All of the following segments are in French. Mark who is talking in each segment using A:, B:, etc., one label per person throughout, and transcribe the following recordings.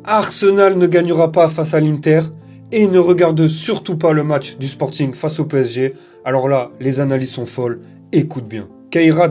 A: Arsenal ne gagnera pas face à l'Inter et ne regarde surtout pas le match du Sporting face au PSG. Alors là, les analyses sont folles, écoute bien.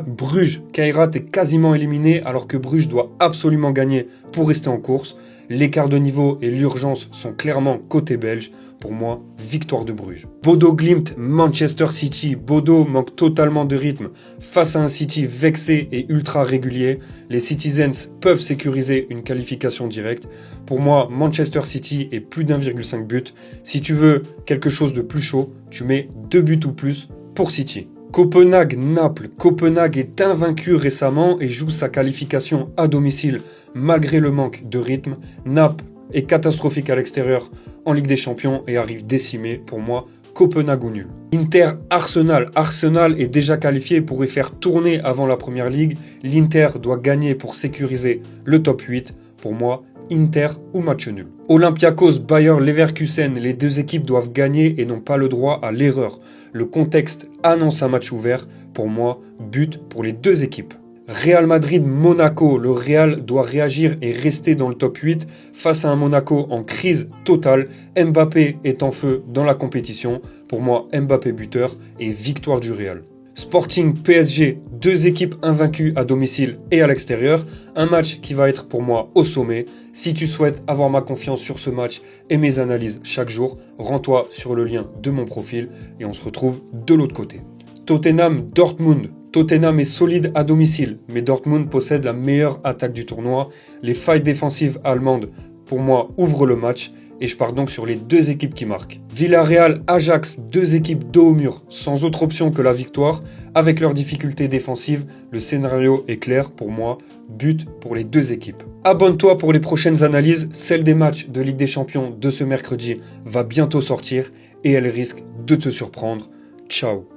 A: Bruges est quasiment éliminé alors que Bruges doit absolument gagner pour rester en course. L'écart de niveau et l'urgence sont clairement côté belge. Pour moi, victoire de Bruges. Bodo Glimt, Manchester City. Bodo manque totalement de rythme face à un City vexé et ultra régulier. Les Citizens peuvent sécuriser une qualification directe. Pour moi, Manchester City est plus d'1,5 but. Si tu veux quelque chose de plus chaud, tu mets 2 buts ou plus pour City. Copenhague-Naples. Copenhague est invaincu récemment et joue sa qualification à domicile malgré le manque de rythme. Naples est catastrophique à l'extérieur en Ligue des Champions et arrive décimé. Pour moi, Copenhague ou nul. Inter-Arsenal. Arsenal est déjà qualifié et pourrait faire tourner avant la Première Ligue. L'Inter doit gagner pour sécuriser le top 8. Pour moi, Inter ou match nul. Olympiakos, Bayer Leverkusen, les deux équipes doivent gagner et n'ont pas le droit à l'erreur. Le contexte annonce un match ouvert. Pour moi, but pour les deux équipes. Real Madrid-Monaco, le Real doit réagir et rester dans le top 8 face à un Monaco en crise totale. Mbappé est en feu dans la compétition. Pour moi, Mbappé buteur et victoire du Real. Sporting PSG, deux équipes invaincues à domicile et à l'extérieur. Un match qui va être pour moi au sommet. Si tu souhaites avoir ma confiance sur ce match et mes analyses chaque jour, rends-toi sur le lien de mon profil et on se retrouve de l'autre côté. Tottenham-Dortmund. Tottenham est solide à domicile, mais Dortmund possède la meilleure attaque du tournoi. Les failles défensives allemandes, pour moi, ouvrent le match et je pars donc sur les deux équipes qui marquent. Villarreal-Ajax, deux équipes dos au mur, sans autre option que la victoire. Avec leurs difficultés défensives, le scénario est clair pour moi, but pour les deux équipes. Abonne-toi pour les prochaines analyses, celle des matchs de Ligue des Champions de ce mercredi va bientôt sortir et elle risque de te surprendre. Ciao.